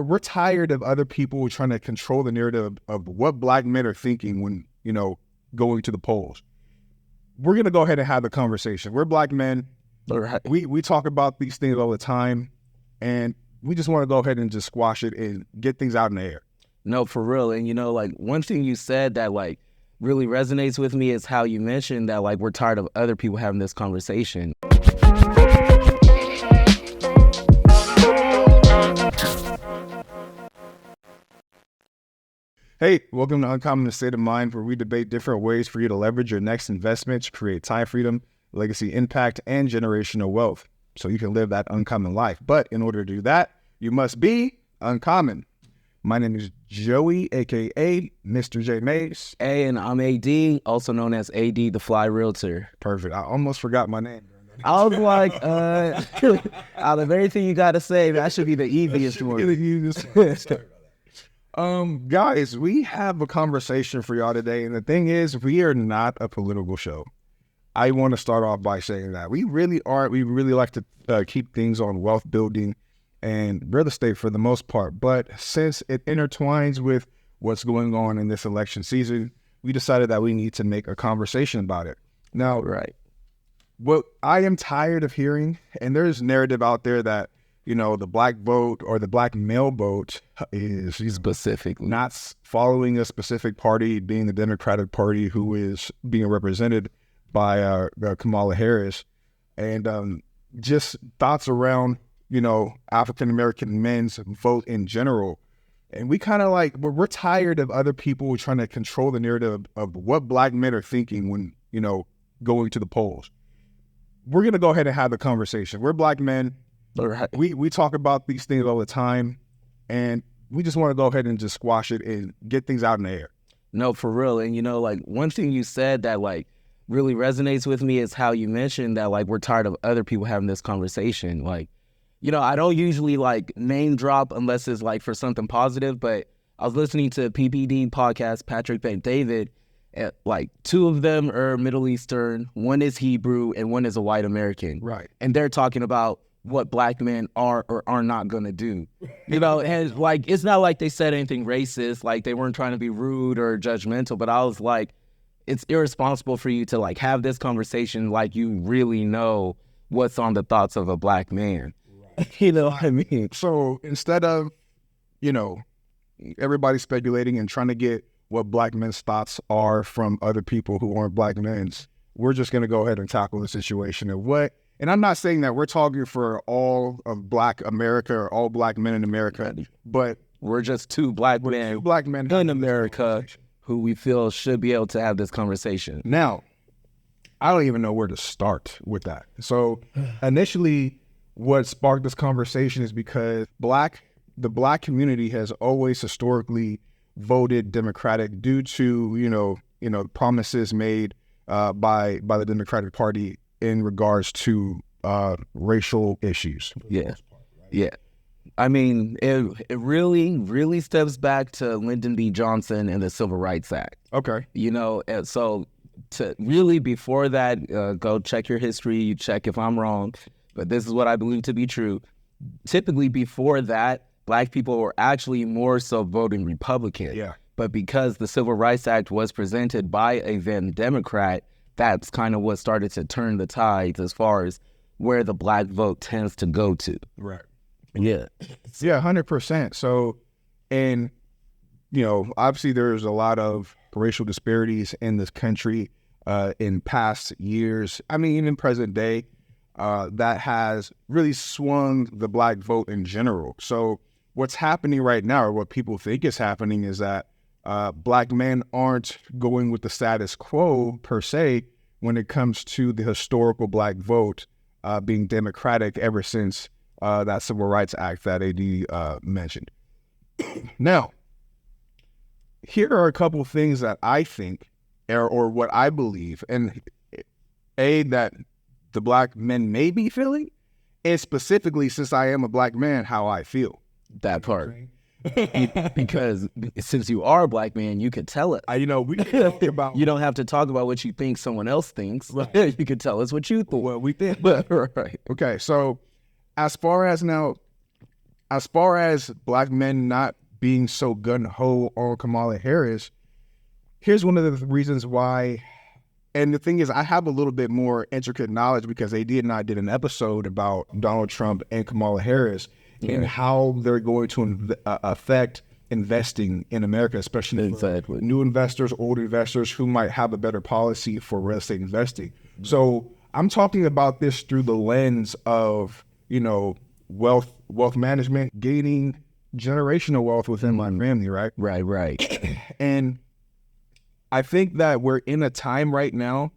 We're tired of other people trying to control the narrative of what black men are thinking when, going to the polls. We're going to go ahead and have the conversation. We're black men. Right. We talk about these things all the time, and we just want to go ahead and just squash it and get things out in the air. No, for real. And, one thing you said that, really resonates with me is how you mentioned that, we're tired of other people having this conversation. Hey, welcome to Uncommon State of Mind, where we debate different ways for you to leverage your next investment to create time freedom, legacy impact, and generational wealth, so you can live that uncommon life. But in order to do that, you must be uncommon. My name is Joey, a.k.a. Mr. J. Mays. Hey, and I'm AD, also known as AD, the Fly Realtor. Perfect. I almost forgot my name. I was like, out of everything you got to say, that should be the easiest one. Guys, we have a conversation for y'all today, and the thing is, we are not a political show. I want to start off by saying that we really aren't. We really like to keep things on wealth building and real estate for the most part, but since it intertwines with what's going on in this election season, we decided that we need to make a conversation about it. Now, right. What I am tired of hearing, and there's narrative out there that the black vote or the black male vote is specifically not following a specific party, being the Democratic Party, who is being represented by Kamala Harris, and just thoughts around, African-American men's vote in general. And we kind of we're tired of other people trying to control the narrative of what black men are thinking when, going to the polls. We're going to go ahead and have the conversation. We're black men. Right. We talk about these things all the time, and we just want to go ahead and just squash it and get things out in the air. No, for real. And, one thing you said that, really resonates with me is how you mentioned that, we're tired of other people having this conversation. I don't usually, name drop unless it's, for something positive, but I was listening to PPD podcast, Patrick Bet-David, and, two of them are Middle Eastern, one is Hebrew, and one is a white American. Right. And they're talking about what black men are or are not going to do. And it's not like they said anything racist, they weren't trying to be rude or judgmental, but I was like, it's irresponsible for you to have this conversation you really know what's on the thoughts of a black man. Right. You know what I mean? So instead of, everybody speculating and trying to get what black men's thoughts are from other people who aren't black men's, we're just going to go ahead and tackle the situation of what. And I'm not saying that we're talking for all of black America or all black men in America, but we're just two black men in America who we feel should be able to have this conversation. Now, I don't even know where to start with that. So initially, what sparked this conversation is because the black community has always historically voted Democratic due to, promises made by the Democratic Party in regards to racial issues. Yeah. Yeah. I mean, it really, really steps back to Lyndon B. Johnson and the Civil Rights Act. Okay. And so to really before that, go check your history, you check if I'm wrong, but this is what I believe to be true. Typically before that, black people were actually more so voting Republican. Yeah. But because the Civil Rights Act was presented by a then Democrat, that's kind of what started to turn the tides as far as where the black vote tends to go to. Right. Yeah. Yeah, 100%. So, and, obviously there's a lot of racial disparities in this country in past years. I mean, even present day, that has really swung the black vote in general. So what's happening right now, or what people think is happening, is that black men aren't going with the status quo per se when it comes to the historical black vote being Democratic ever since that Civil Rights Act that AD mentioned. Now, here are a couple of things that I think, or what I believe, and that the black men may be feeling, and specifically, since I am a black man, how I feel. That part. Because since you are a black man, you could tell it. We can talk about. You don't have to talk about what you think someone else thinks. Right. You could tell us what you thought. What we think. Right. Okay, so as far as now, as far as black men not being so gun-ho on Kamala Harris, here's one of the reasons why. And the thing is, I have a little bit more intricate knowledge because AD and I did an episode about Donald Trump and Kamala Harris and how they're going to affect investing in America, especially for new investors, old investors who might have a better policy for real estate investing. So I'm talking about this through the lens of, wealth management, gaining generational wealth within my family, right? Right. And I think that we're in a time right now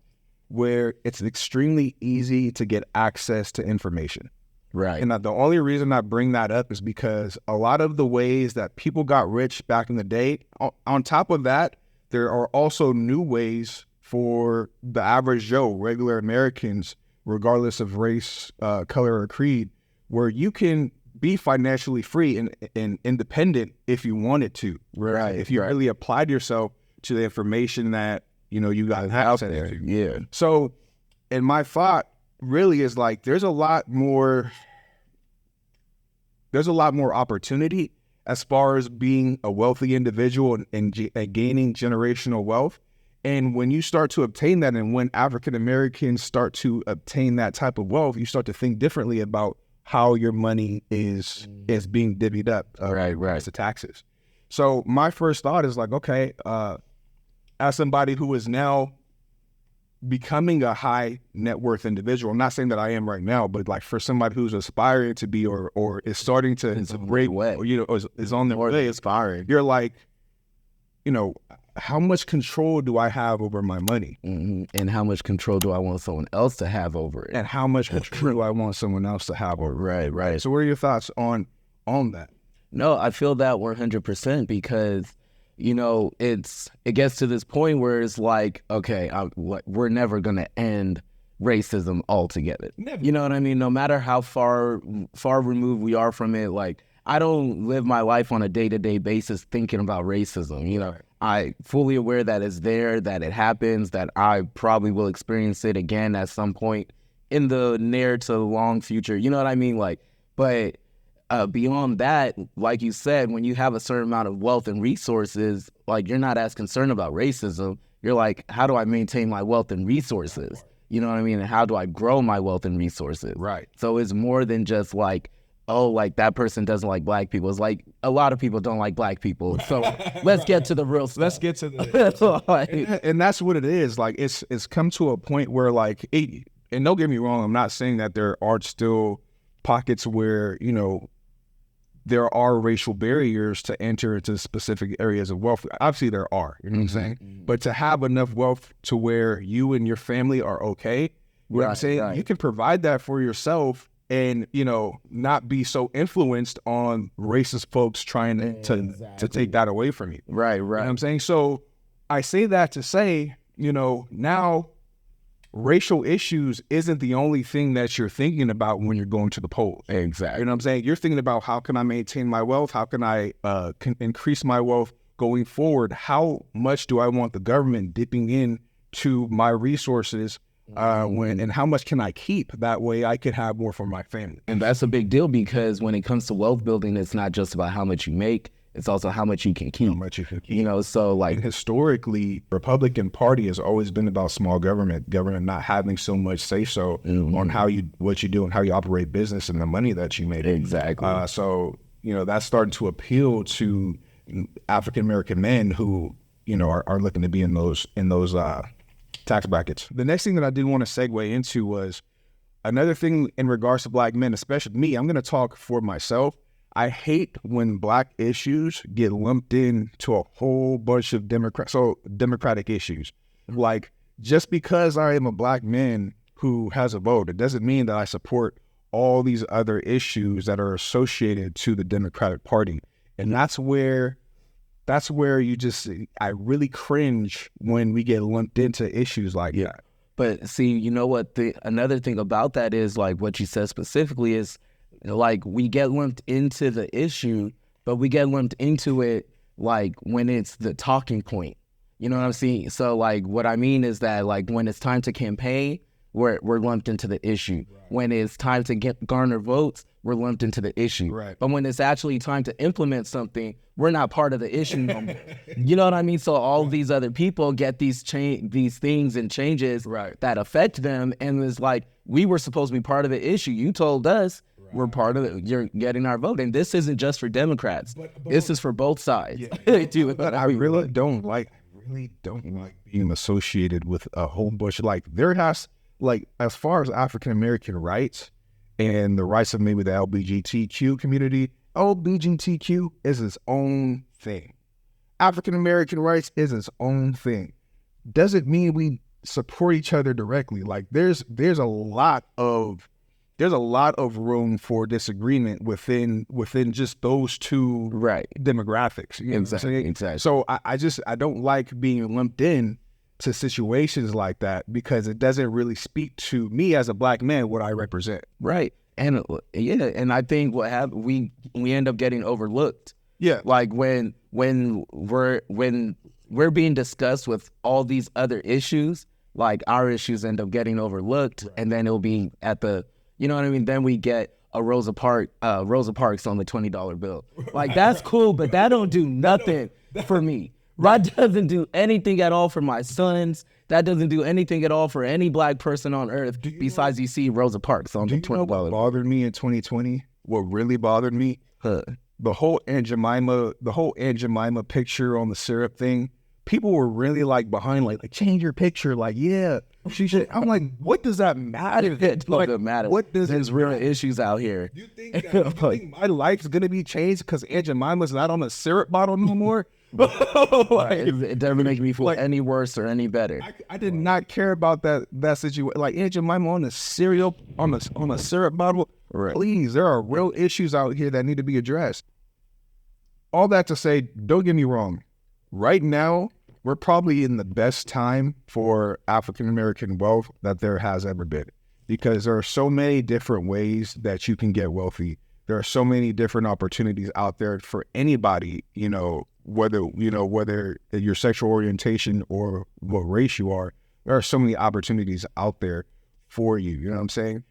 where it's extremely easy to get access to information. Right. And the only reason I bring that up is because a lot of the ways that people got rich back in the day, on top of that, there are also new ways for the average Joe, regular Americans, regardless of race, color, or creed, where you can be financially free and independent if you wanted to. Right. If you really applied yourself to the information that, you got access to. Yeah. So, and my thought really is like, there's a lot more opportunity as far as being a wealthy individual and gaining generational wealth. And when you start to obtain that, and when African Americans start to obtain that type of wealth, you start to think differently about how your money is being divvied up as the taxes. So my first thought is like, okay, as somebody who is now becoming a high net worth individual, I'm not saying that I am right now, but like for somebody who's aspiring to be or is starting to break, or is on their way, aspiring, you're like, how much control do I have over my money? Mm-hmm. And how much control do I want someone else to have over it? And how much control do I want someone else to have over it? Right. So what are your thoughts on that? No, I feel that 100% because, it gets to this point where it's like, okay, we're never going to end racism altogether. Never. You know what I mean? No matter how far removed we are from it, like, I don't live my life on a day-to-day basis thinking about racism, I fully aware that it's there, that it happens, that I probably will experience it again at some point in the near to long future. You know what I mean? Like, but beyond that, like you said, when you have a certain amount of wealth and resources, like, you're not as concerned about racism. You're like, how do I maintain my wealth and resources? You know what I mean? And how do I grow my wealth and resources? Right. So it's more than just like, oh, like that person doesn't like black people. It's like a lot of people don't like black people. So let's get to the real stuff. Let's get to the and that's what it is. Like, it's come to a point where, like, and don't get me wrong, I'm not saying that there aren't still pockets where, there are racial barriers to enter into specific areas of wealth. Obviously there are, you know what I'm saying? Mm-hmm. But to have enough wealth to where you and your family are okay, what I'm saying, you can provide that for yourself and, not be so influenced on racist folks trying to take that away from you. Right. You know what I'm saying? So I say that to say, now racial issues isn't the only thing that you're thinking about when you're going to the polls. Exactly. You know what I'm saying? You're thinking about, how can I maintain my wealth? How can I increase my wealth going forward? How much do I want the government dipping in to my resources and how much can I keep? That way I could have more for my family. And that's a big deal because when it comes to wealth building, it's not just about how much you make. It's also how much you can keep. How much you can keep. So like, and historically, Republican Party has always been about small government not having so much say-so on what you do and how you operate business and the money that you make. Exactly. So, that's starting to appeal to African-American men who, are looking to be in those tax brackets. The next thing that I did want to segue into was another thing in regards to black men, especially me. I'm going to talk for myself. I hate when black issues get lumped into a whole bunch of democratic issues. Like, just because I am a black man who has a vote, it doesn't mean that I support all these other issues that are associated to the Democratic Party. And that's where I really cringe when we get lumped into issues like that. But see, you know what? Another thing about that is, like, what you said specifically is, like, we get lumped into the issue, but we get lumped into it, like, when it's the talking point. You know what I'm saying? So, like, what I mean is that, like, when it's time to campaign, we're lumped into the issue. Right. When it's time to garner votes, we're lumped into the issue. Right. But when it's actually time to implement something, we're not part of the issue no more. You know what I mean? So all these other people get these things and changes that affect them, and it's like, we were supposed to be part of the issue. You told us we're part of it. You're getting our vote, and this isn't just for Democrats. But this is for both sides. Yeah. But I really don't like being associated with a whole bunch. Like, there has, like, as far as African American rights and the rights of maybe the LGBTQ community, LGBTQ is its own thing. African American rights is its own thing. Doesn't mean we support each other directly. Like, there's a lot of room for disagreement within just those two demographics. You know exactly. So I don't like being lumped in to situations like that, because it doesn't really speak to me as a black man, what I represent. Right. And and I think what happened, we end up getting overlooked. Yeah. Like when we're being discussed with all these other issues, like our issues end up getting overlooked, and then it'll be at the, you know what I mean? Then we get a Rosa Parks on the $20 bill. Like, that's cool, but that don't do nothing for me. That doesn't do anything at all for my sons. That doesn't do anything at all for any black person on earth besides you see Rosa Parks on the $20 bill. What bothered me in 2020? What really bothered me? The whole Aunt Jemima picture on the syrup thing. People were really like behind, like change your picture. Like, yeah, she should. I'm like, what does that matter? It doesn't matter. What does There's real issues out here. You think my life's gonna be changed because Aunt Jemima's not on a syrup bottle no more? It doesn't make me feel any worse or any better. I did not care about that situation. Like, Aunt Jemima on a cereal on a syrup bottle. Right. Please, there are real issues out here that need to be addressed. All that to say, don't get me wrong. Right now, we're probably in the best time for African American wealth that there has ever been, because there are so many different ways that you can get wealthy. There are so many different opportunities out there for anybody, whether your sexual orientation or what race you are. There are so many opportunities out there for you. You know what I'm saying?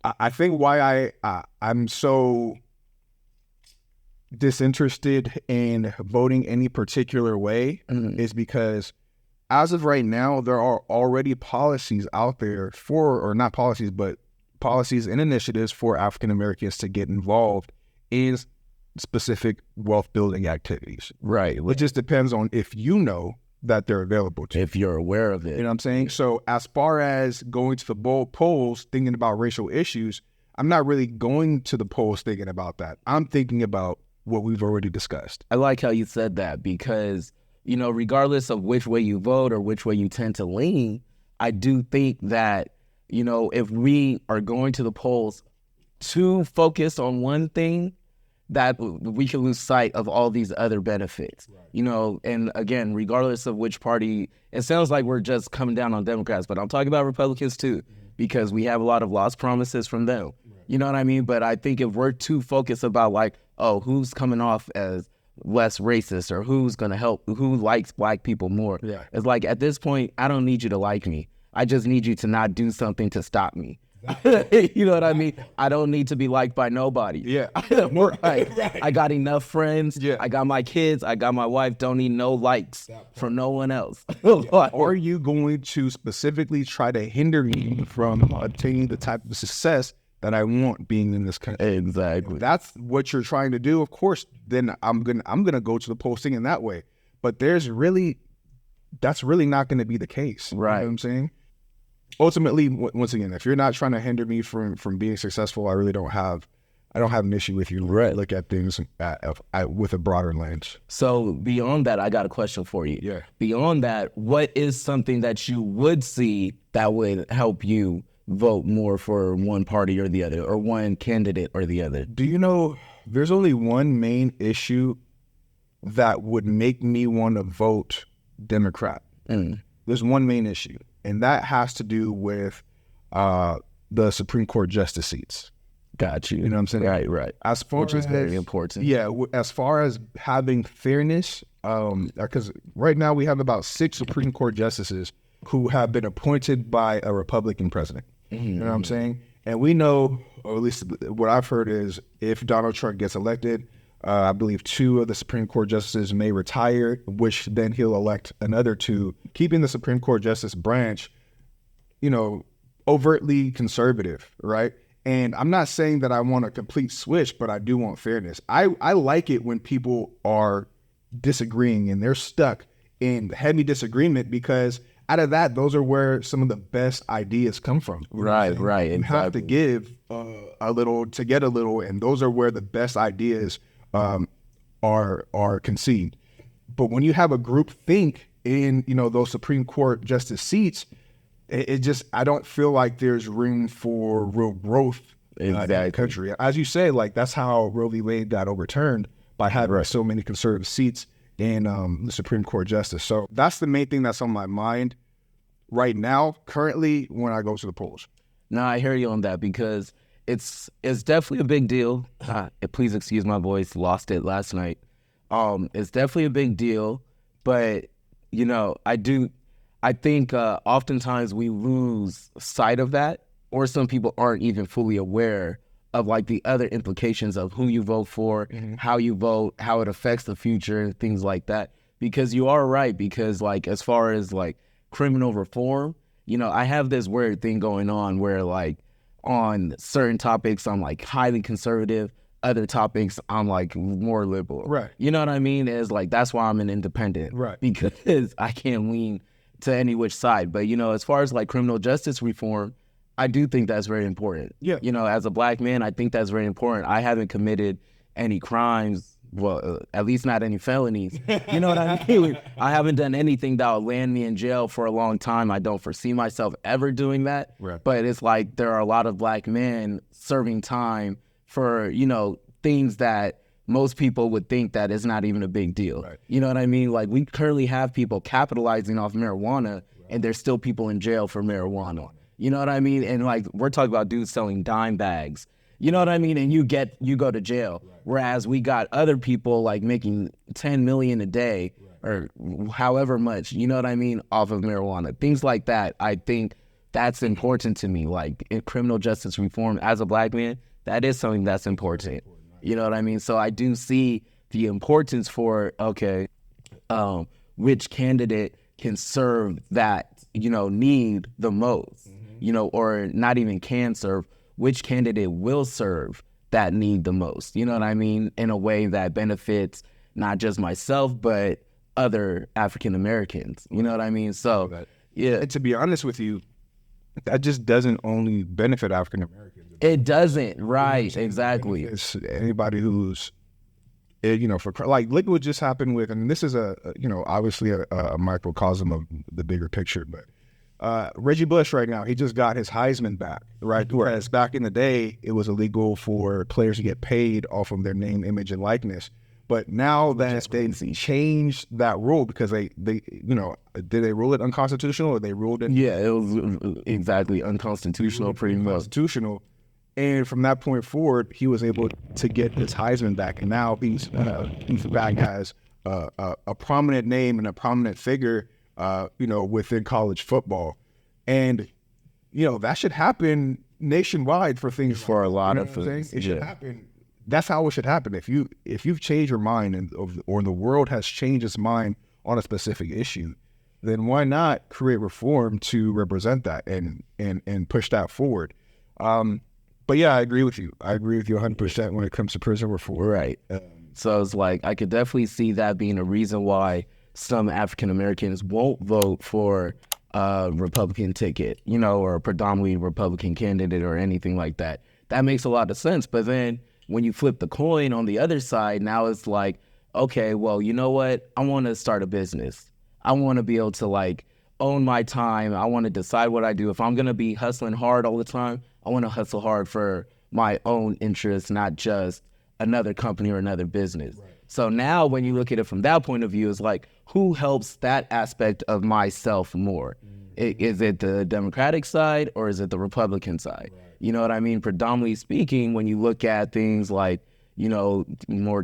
I think why I'm so disinterested in voting any particular way is because, as of right now, there are already policies out there not policies, but policies and initiatives for African Americans to get involved in specific wealth building activities. Right. It just depends on if you know that they're available to you. If you're aware of it. You know what I'm saying? So as far as going to the polls thinking about racial issues, I'm not really going to the polls thinking about that. I'm thinking about what we've already discussed. I like how you said that, because, regardless of which way you vote or which way you tend to lean, I do think that, if we are going to the polls too focused on one thing, that we can lose sight of all these other benefits. Right. And again, regardless of which party, it sounds like we're just coming down on Democrats, but I'm talking about Republicans too, because we have a lot of lost promises from them. Right. You know what I mean? But I think if we're too focused about who's coming off as less racist, or who's going to help, who likes black people more, it's like, at this point, I don't need you to like me. I just need you to not do something to stop me. You know what I mean? I don't need to be liked by nobody. Yeah. Right. I got enough friends. Yeah. I got my kids. I got my wife. Don't need no likes from no one else. Are you going to specifically try to hinder me from attaining the type of success that I want being in this country? Exactly. If that's what you're trying to do, of course, then I'm gonna go to the polls thinking that way. But that's really not going to be the case. Right. You know what I'm saying? Ultimately, once again, if you're not trying to hinder me from being successful, I don't have an issue with you. Right. Look at things with a broader lens. So beyond that, I got a question for you. Yeah. Beyond that, what is something that you would see that would help you vote more for one party or the other, or one candidate or the other? Do you know there's only one main issue that would make me want to vote Democrat? There's one main issue, and that has to do with the Supreme Court justice seats. Got you. You know what I'm saying? Right. As far Which is very important. Yeah, as far as having fairness, because right now we have about 6 Supreme Court justices, who have been appointed by a Republican president. You know what I'm saying? And we know, or at least what I've heard is, if Donald Trump gets elected, I believe 2 of the Supreme Court justices may retire, which then he'll elect another 2, keeping the Supreme Court justice branch, overtly conservative, right? And I'm not saying that I want a complete switch, but I do want fairness. I like it when people are disagreeing and they're stuck in heavy disagreement, because out of that, those are where some of the best ideas come from. Right. You have to give a little to get a little, and those are where the best ideas are conceived. But when you have a group think in those Supreme Court justice seats, it just, I don't feel like there's room for real growth in the country. As you say, like, that's how Roe v. Wade got overturned, by having so many conservative seats in the Supreme Court justice. So that's the main thing that's on my mind right now, currently, when I go to the polls. No, I hear you on that, because it's definitely a big deal. Please excuse my voice, lost it last night. It's definitely a big deal, but I think oftentimes we lose sight of that, or some people aren't even fully aware of like the other implications of who you vote for, how you vote, how it affects the future, things like that. Because you are right, because like, as far as like criminal reform, I have this weird thing going on where like on certain topics I'm like highly conservative, other topics I'm like more liberal. Right. You know what I mean? It's like, that's why I'm an independent. Right. Because I can't lean to any which side. But as far as like criminal justice reform, I do think that's very important. Yeah. As a black man, I think that's very important. I haven't committed any crimes, well, at least not any felonies. You know what I mean? I haven't done anything that will land me in jail for a long time. I don't foresee myself ever doing that. Right. But it's like there are a lot of black men serving time for, things that most people would think that is not even a big deal. Right. You know what I mean? Like, we currently have people capitalizing off marijuana, and there's still people in jail for marijuana. You know what I mean? And like, we're talking about dudes selling dime bags. You know what I mean? And you go to jail. Right. Whereas we got other people like making $10 million a day, or however much, you know what I mean, off of marijuana. Things like that. I think that's important to me. Like, in criminal justice reform, as a black man, that is something that's important. You know what I mean? So I do see the importance for, which candidate can serve that, need the most, or not even can serve, which candidate will serve that need the most, you know what I mean? In a way that benefits not just myself, but other African Americans, you know what I mean? So, yeah. And to be honest with you, that just doesn't only benefit African Americans. It doesn't, right? Exactly. It's anybody who's, for look what just happened with, and this is obviously a microcosm of the bigger picture, but Reggie Bush right now, he just got his Heisman back, right? Whereas back in the day, it was illegal for players to get paid off of their name, image, and likeness. But now that they changed that rule, because they did they rule it unconstitutional, or they ruled it? Yeah, it was exactly unconstitutional, pretty much. Unconstitutional. And from that point forward, he was able to get his Heisman back, and now he's back as a prominent name and a prominent figure, within college football, and that should happen nationwide for things. For a lot of things, it should happen. That's how it should happen. If you've changed your mind, or the world has changed its mind on a specific issue, then why not create reform to represent that and push that forward? But yeah, I agree with you. I agree with you 100% when it comes to prison reform. Right. So it's like, I could definitely see that being a reason why some African Americans won't vote for a Republican ticket, or a predominantly Republican candidate or anything like that. That makes a lot of sense. But then when you flip the coin on the other side, now it's like, okay, well, you know what? I want to start a business. I want to be able to like own my time. I want to decide what I do. If I'm going to be hustling hard all the time, I want to hustle hard for my own interests, not just another company or another business. Right. So now when you look at it from that point of view, it's like, who helps that aspect of myself more? Is it the Democratic side, or is it the Republican side? Right. You know what I mean? Predominantly speaking, when you look at things like, more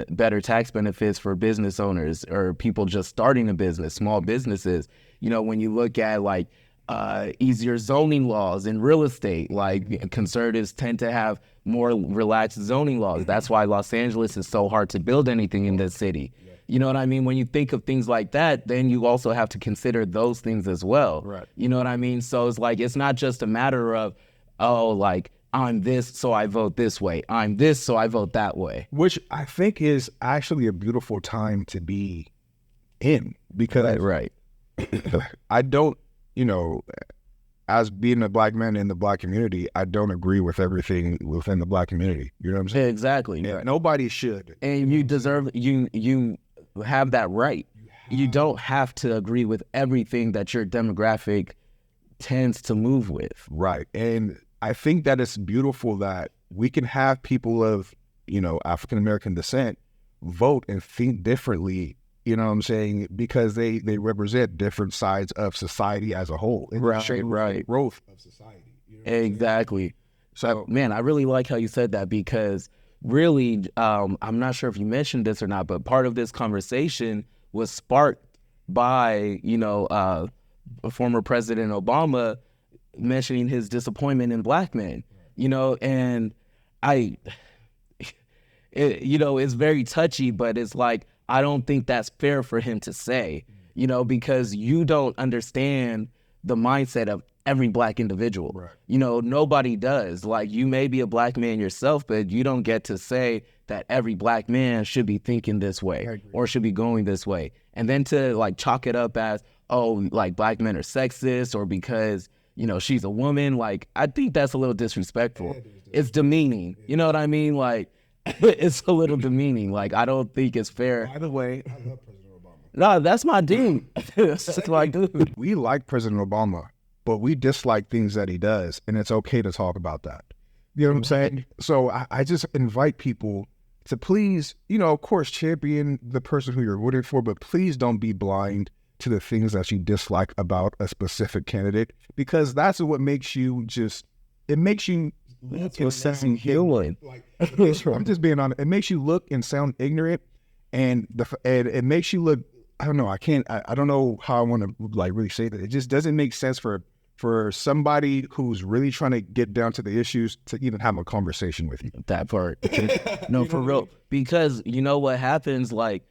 better tax benefits for business owners or people just starting a business, small businesses. When you look at like easier zoning laws in real estate, like conservatives tend to have more relaxed zoning laws. That's why Los Angeles is so hard to build anything in this city. You know what I mean? When you think of things like that, then you also have to consider those things as well. Right. You know what I mean? So it's like, it's not just a matter of, oh, like, I'm this, so I vote this way. I'm this, so I vote that way. Which I think is actually a beautiful time to be in, because Right. I don't, as being a black man in the black community, I don't agree with everything within the black community. You know what I'm saying? Exactly. Yeah, nobody should. And you deserve, you have that right. You don't have to agree with everything that your demographic tends to move with. Right. And I think that it's beautiful that we can have people of, African-American descent vote and think differently, you know what I'm saying? Because they represent different sides of society as a whole. Right. Growth of society. Exactly. So, man, I really like how you said that, because really, I'm not sure if you mentioned this or not, but part of this conversation was sparked by, former President Obama mentioning his disappointment in black men, and it's very touchy, but it's like, I don't think that's fair for him to say, because you don't understand the mindset of every black individual. Right. Nobody does. Like, you may be a black man yourself, but you don't get to say that every black man should be thinking this way or should be going this way. And then to like chalk it up as, oh, like black men are sexist, or because, she's a woman. Like, I think that's a little disrespectful. It's demeaning. You know what I mean? Like, it's a little demeaning. Like, I don't think it's fair. By the way, I love President Obama. No, that's my dude. That's my dude. We like President Obama, but we dislike things that he does, and it's okay to talk about that. You know what I'm saying? So I just invite people to please, of course, champion the person who you're rooting for, but please don't be blind to the things that you dislike about a specific candidate, because that's what makes you That's what sounds human. I'm just being honest. It makes you look and sound ignorant, and it makes you look. I don't know. I don't know how I want to really say that. It just doesn't make sense for somebody who's really trying to get down to the issues to even have a conversation with you. That part. No, for real. Because what happens, like,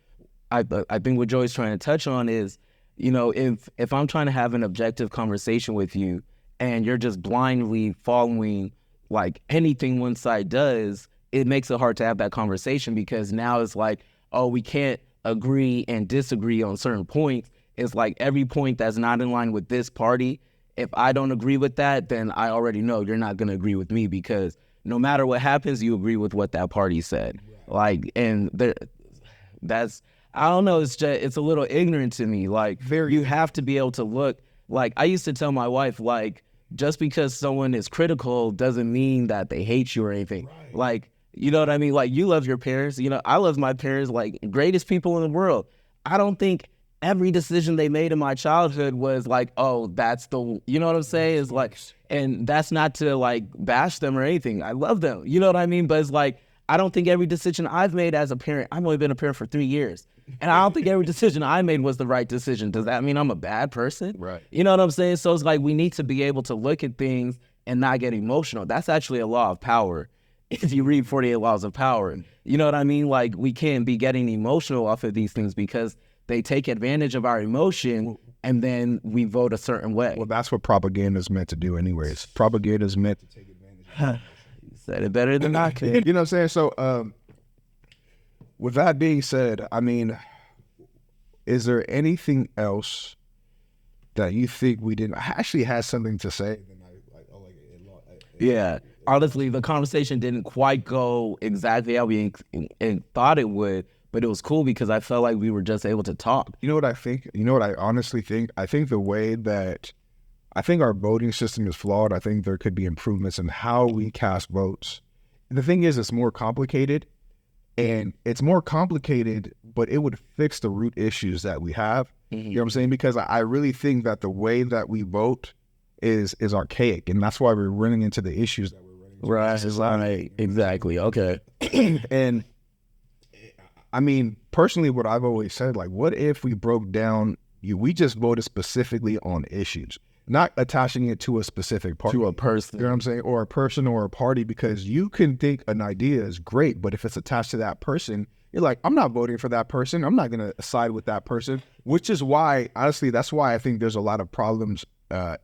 I think what Joey's trying to touch on is, if I'm trying to have an objective conversation with you and you're just blindly following like anything one side does, it makes it hard to have that conversation, because now it's like, oh, we can't agree and disagree on certain points. It's like every point that's not in line with this party, if I don't agree with that, then I already know you're not going to agree with me, because no matter what happens, you agree with what that party said. Like, and that's, I don't know, it's a little ignorant to me. Like, you have to be able to look, like, I used to tell my wife, like, just because someone is critical doesn't mean that they hate you or anything. Right. Like, you know what I mean? Like, you love your parents. I love my parents, like, greatest people in the world. I don't think every decision they made in my childhood was like, oh, that's the, you know what I'm saying? It's like, and that's not to like bash them or anything. I love them. You know what I mean? But it's like, I don't think every decision I've made as a parent, I've only been a parent for 3 years, and I don't think every decision I made was the right decision. Does that mean I'm a bad person? Right. You know what I'm saying? So it's like, we need to be able to look at things and not get emotional. That's actually a law of power. If you read 48 Laws of Power, you know what I mean? Like, we can't be getting emotional off of these things, because they take advantage of our emotion, and then we vote a certain way. Well, that's what propaganda is meant to do anyways. Propaganda is meant to take advantage of it. You said it better than I could. You know what I'm saying? So, with that being said, I mean, is there anything else that you think we didn't? I actually had something to say. Yeah. Honestly, the conversation didn't quite go exactly how we thought it would, but it was cool because I felt like we were just able to talk. You know what I think? You know what I honestly think? I think the way that our voting system is flawed. I think there could be improvements in how we cast votes. And the thing is, it's more complicated, but it would fix the root issues that we have. Mm-hmm. You know what I'm saying? Because I really think that the way that we vote is archaic, and that's why we're running into the issues that we're running Right. Exactly. Okay. And I mean, personally, what I've always said, like, what if we broke down, we just voted specifically on issues, not attaching it to a specific party. To a person. You know what I'm saying? Or a person or a party, because you can think an idea is great, but if it's attached to that person, you're like, I'm not voting for that person. I'm not going to side with that person, which is why, honestly, that's why I think there's a lot of problems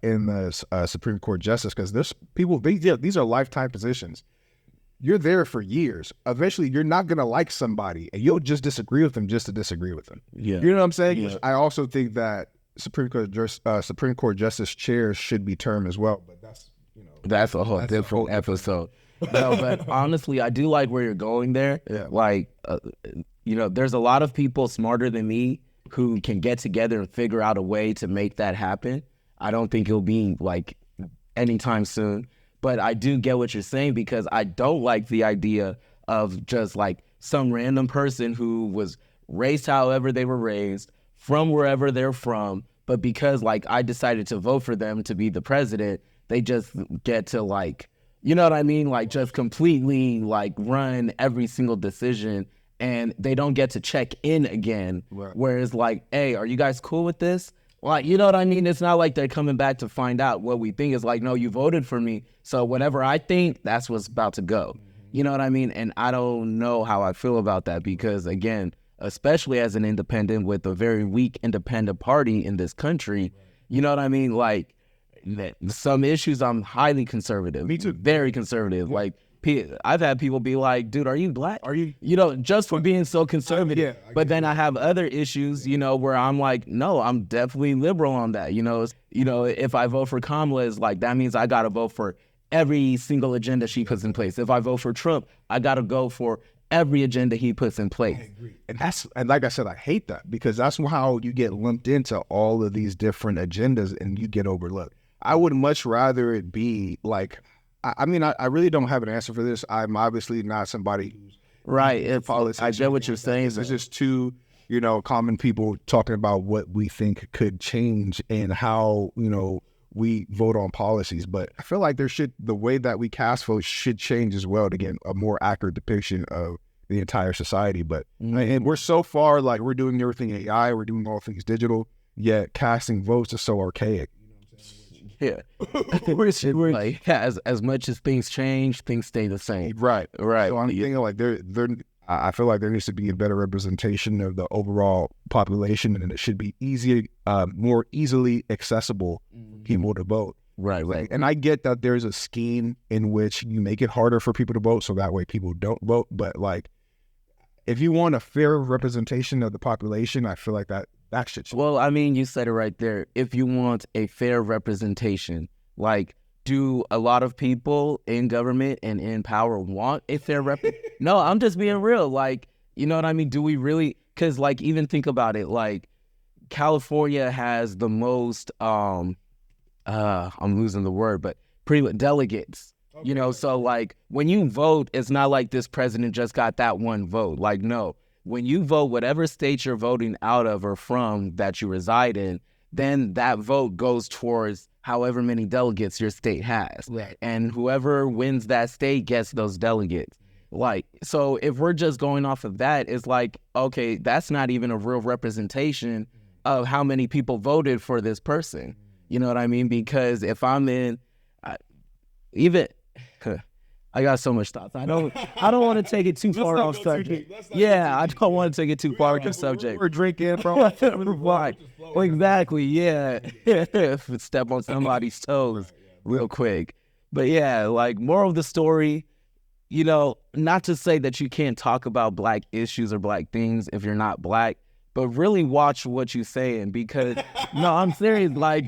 in the Supreme Court justice, because there's people, these are lifetime positions. You're there for years. Eventually, you're not going to like somebody, and you'll just disagree with them just to disagree with them. Yeah. You know what I'm saying? Yeah. I also think that Supreme Court justice chairs should be term as well, but that's a whole different episode. No, but honestly, I do like where you're going there. Yeah. Like, there's a lot of people smarter than me who can get together and figure out a way to make that happen. I don't think it'll be like anytime soon, but I do get what you're saying, because I don't like the idea of just like some random person who was raised however they were raised, from wherever they're from, but because like I decided to vote for them to be the president, they just get to like, you know what I mean? Like just completely like run every single decision, and they don't get to check in again. Right. Whereas like, hey, are you guys cool with this? Like, you know what I mean? It's not like they're coming back to find out what we think. It's like, no, you voted for me, so whatever I think, that's what's about to go. You know what I mean? And I don't know how I feel about that, because again, especially as an independent with a very weak independent party in this country, you know what I mean? Like, some issues I'm highly conservative. Me too. Very conservative. Yeah. Like, I've had people be like, dude, are you black? Are you, just for being so conservative. But then I have other issues, where I'm like, no, I'm definitely liberal on that. If I vote for Kamala, it's like, that means I got to vote for every single agenda she puts in place. If I vote for Trump, I got to go for every agenda he puts in place. I agree. And like I said, I hate that, because that's how you get lumped into all of these different agendas and you get overlooked. I would much rather it be like, I mean, I really don't have an answer for this. I'm obviously not somebody who's right. I get what you're saying. It's just two, common people talking about what we think could change and how, we vote on policies. But I feel like the way that we cast votes should change as well to get a more accurate depiction of the entire society. But and we're so far, like, we're doing everything AI, we're doing all things digital, yet casting votes is so archaic. Yeah. Like, as much as things change, things stay the same. Right. So I'm thinking like I feel like there needs to be a better representation of the overall population, and it should be more easily accessible for people to vote. Right. And I get that there's a scheme in which you make it harder for people to vote, so that way people don't vote. But like, if you want a fair representation of the population, I feel like that should change. Well, I mean, you said it right there. If you want a fair representation, like, do a lot of people in government and in power want a fair No, I'm just being real. Like, you know what I mean? Do we really? Because, like, even think about it. Like, California has the most, I'm losing the word, but delegates. Okay. So, like, when you vote, it's not like this president just got that one vote. Like, no. When you vote, whatever state you're voting out of or from that you reside in, then that vote goes towards however many delegates your state has. Right. And whoever wins that state gets those delegates. Like, so if we're just going off of that, it's like, okay, that's not even a real representation of how many people voted for this person. You know what I mean? Because if I'm in, I got so much thoughts. I don't want to take it too far off subject. Yeah, I don't want to take it too far off subject. We're drinking, bro. Right. Exactly. Yeah. Step on somebody's toes real quick. But yeah, like, moral of the story, not to say that you can't talk about black issues or black things if you're not black, but really watch what you're saying, because no, I'm serious. Like,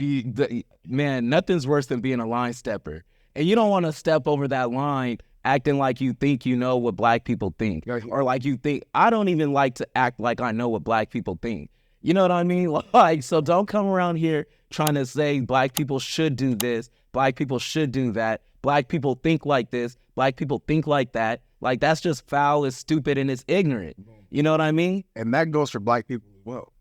man, nothing's worse than being a line stepper. And you don't want to step over that line acting like you think you know what black people think. Or like you think, I don't even like to act like I know what black people think. You know what I mean? Like, so don't come around here trying to say black people should do this, black people should do that, black people think like this, black people think like that. Like, that's just foul, it's stupid, and it's ignorant. You know what I mean? And that goes for black people as well.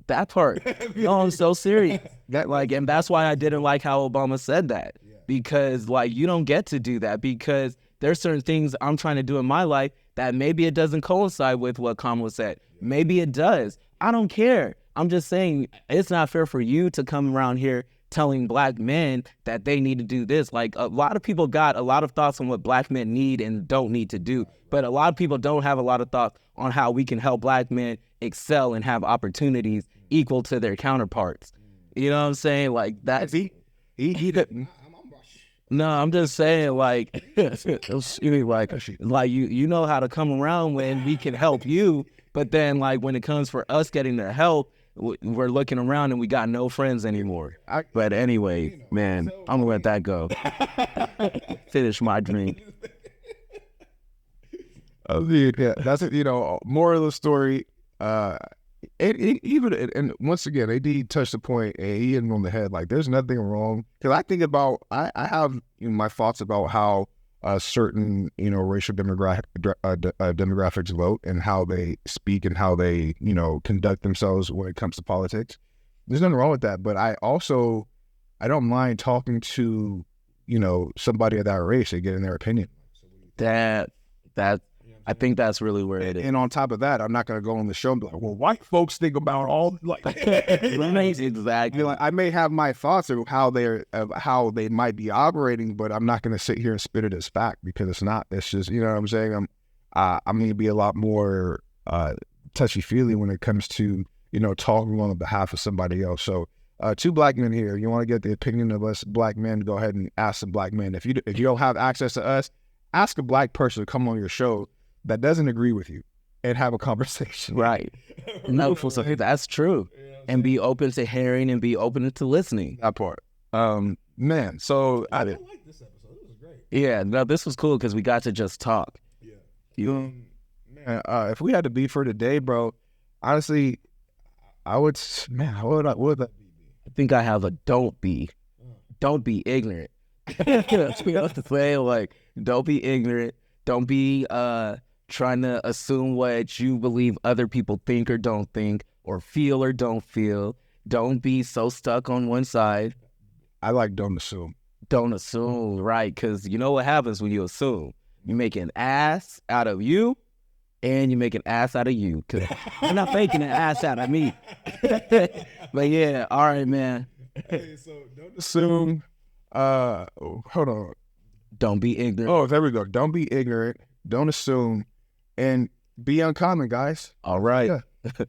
That part. No, I'm so serious. And that's why I didn't like how Obama said that. because like you don't get to do that because there's certain things I'm trying to do in my life that maybe it doesn't coincide with what Kamala said. Maybe it does. I don't care. I'm just saying it's not fair for you to come around here telling black men that they need to do this. Like a lot of people got a lot of thoughts on what black men need and don't need to do. But a lot of people don't have a lot of thoughts on how we can help black men excel and have opportunities equal to their counterparts. You know what I'm saying? Like that's He didn't. no, I'm just saying like like you know how to come around when we can help you, but then like when it comes for us getting the help, we're looking around and we got no friends anymore. But anyway, man, I'm gonna let that go. Finish my drink. Yeah, that's it. Moral of the story. And once again, AD touched the point, and he hit it on the head. Like, there's nothing wrong. Because I think about, I have my thoughts about how certain racial demographics vote and how they speak and how they conduct themselves when it comes to politics. There's nothing wrong with that, but I don't mind talking to somebody of that race and getting their opinion. That I think that's really where it is. And on top of that, I'm not going to go on the show and be like, well, white folks think about all like exactly. Like, I may have my thoughts of how they might be operating, but I'm not going to sit here and spit it as fact because it's not. It's just, what I'm saying? I'm going to be a lot more touchy-feely when it comes to, talking on behalf of somebody else. So two black men here. You want to get the opinion of us black men, go ahead and ask some black men. If you don't have access to us, ask a black person to come on your show that doesn't agree with you and have a conversation. Right. No, that's true. And be open to hearing and be open to listening. That part. Man, so I like this episode. This was great. Yeah, no, this was cool because we got to just talk. Yeah. Man, if we had to be for today, bro, honestly, I would, man, what would that be? I think I have a don't be ignorant. Like, don't be ignorant. Don't be trying to assume what you believe other people think or don't think, or feel or don't feel. Don't be so stuck on one side. I like don't assume. Don't assume, right? Because you know what happens when you assume. You make an ass out of you, and you make an ass out of you. Because you're not making an ass out of me. But yeah, all right, man. Hey, so don't Assume. Hold on. Don't be ignorant. Oh, there we go. Don't be ignorant. Don't assume. And be uncommon, guys. All right. Yeah.